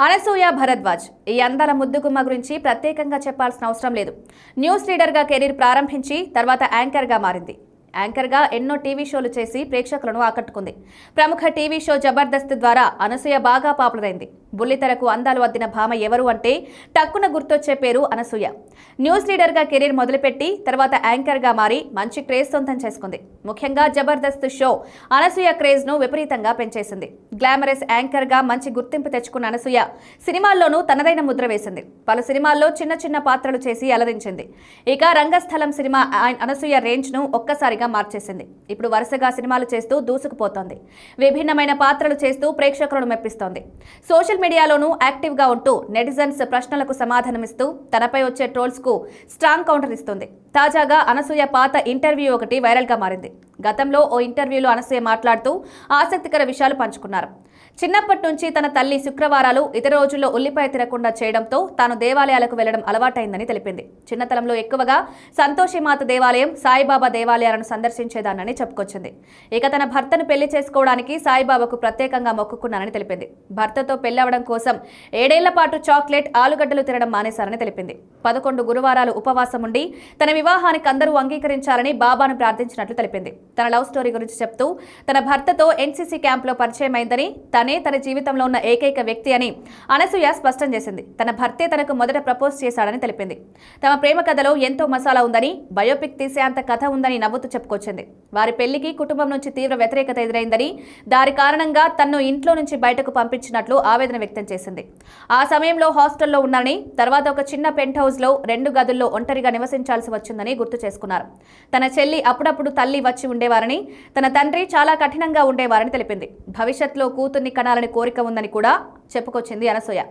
అనసూయ భరద్వాజ్ ఈ అందాల ముద్దుగుమ్మ గురించి ప్రత్యేకంగా చెప్పాల్సిన అవసరం లేదు. న్యూస్ రీడర్గా కెరీర్ ప్రారంభించి తర్వాత యాంకర్గా మారింది. యాంకర్గా ఎన్నో టీవీ షోలు చేసి ప్రేక్షకులను ఆకట్టుకుంది. ప్రముఖ టీవీ షో జబర్దస్త్ ద్వారా అనసూయ బాగా పాపులర్ అయింది. బుల్లితెరకు అందాలు అద్దిన భామ ఎవరు అంటే టక్కున గుర్తొచ్చే పేరు అనసూయ. న్యూస్ రీడర్గా కెరీర్ మొదలుపెట్టి తర్వాత యాంకర్గా మారి మంచి క్రేజ్ సొంతం చేసుకుంది. ముఖ్యంగా జబర్దస్త్ షో అనసూయ క్రేజ్ను విపరీతంగా పెంచేసింది. గ్లామరస్ యాంకర్గా మంచి గుర్తింపు తెచ్చుకున్న అనసూయ సినిమాల్లోనూ తనదైన ముద్ర వేసింది. పలు సినిమాల్లో చిన్న చిన్న పాత్రలు చేసి అలరించింది. ఇక రంగస్థలం సినిమా అనసూయ రేంజ్ను ఒక్కసారిగా మార్చేసింది. ఇప్పుడు వరుసగా సినిమాలు చేస్తూ దూసుకుపోతోంది. విభిన్నమైన పాత్రలు చేస్తూ ప్రేక్షకులను మెప్పిస్తోంది. సోషల్ మీడియాలోనూ యాక్టివ్గా ఉంటూ నెటిజన్స్ ప్రశ్నలకు సమాధానమిస్తూ తనపై వచ్చే ట్రోల్స్ కు స్ట్రాంగ్ కౌంటర్ ఇస్తుంది. తాజాగా అనసూయ పాత ఇంటర్వ్యూ ఒకటి వైరల్గా మారింది. గతంలో ఓ ఇంటర్వ్యూలో అనసూయ మాట్లాడుతూ ఆసక్తికర విషయాలు పంచుకున్నారు. చిన్నప్పటి నుంచి తన తల్లి శుక్రవారాలు ఇతర రోజుల్లో ఉల్లిపాయ తినకుండా చేయడంతో తాను దేవాలయాలకు వెళ్లడం అలవాటైందని తెలిపింది. చిన్నతనంలో ఎక్కువగా సంతోషిమాత దేవాలయం, సాయిబాబా దేవాలయాలను సందర్శించేదానని చెప్పుకొచ్చింది. ఇక తన భర్తను పెళ్లి చేసుకోవడానికి సాయిబాబాకు ప్రత్యేకంగా మొక్కుకున్నానని తెలిపింది. భర్తతో పెళ్లవడం కోసం 7 ఏళ్ల పాటు చాక్లెట్, ఆలుగడ్డలు తినడం మానేశారని తెలిపింది. 11 గురువారాలు ఉపవాసం ఉండి తన వివాహానికి అందరూ అంగీకరించాలని బాబాను ప్రార్థించినట్లు తెలిపింది. తన లవ్ స్టోరీ గురించి చెప్తూ తన భర్తతో ఎన్సీసీ క్యాంపులో పరిచయమైందని, తనే తన జీవితంలో ఉన్న ఏకైక వ్యక్తి అని అనసూయ స్పష్టం చేసింది. తన భర్తే తనకు మొదట ప్రపోజ్ చేశాడని తెలిపింది. తమ ప్రేమ కథలో ఎంతో మసాలా ఉందని, బయోపిక్ తీసేంత కథ ఉందని నవ్వుతూ చెప్పుకొచ్చింది. వారి పెళ్లికి కుటుంబం నుంచి తీవ్ర వ్యతిరేకత ఎదురైందని, దాని కారణంగా తన్ను ఇంట్లో నుంచి బయటకు పంపించినట్లు ఆవేదన వ్యక్తం చేసింది. ఆ సమయంలో హాస్టల్లో ఉన్నారని, తర్వాత ఒక చిన్న పెంట్ హౌస్ లో 2 గదుల్లో ఒంటరిగా నివసించాల్సి వచ్చిందని గుర్తు చేసుకున్నారు. తన చెల్లి అప్పుడప్పుడు తల్లి వచ్చి ఉండేవారని, తన తండ్రి చాలా కఠినంగా ఉండేవారని తెలిపింది. భవిష్యత్తులో కూతుర్ని కనాలని కోరిక ఉందని కూడా చెప్పుకొచ్చింది అనసూయ.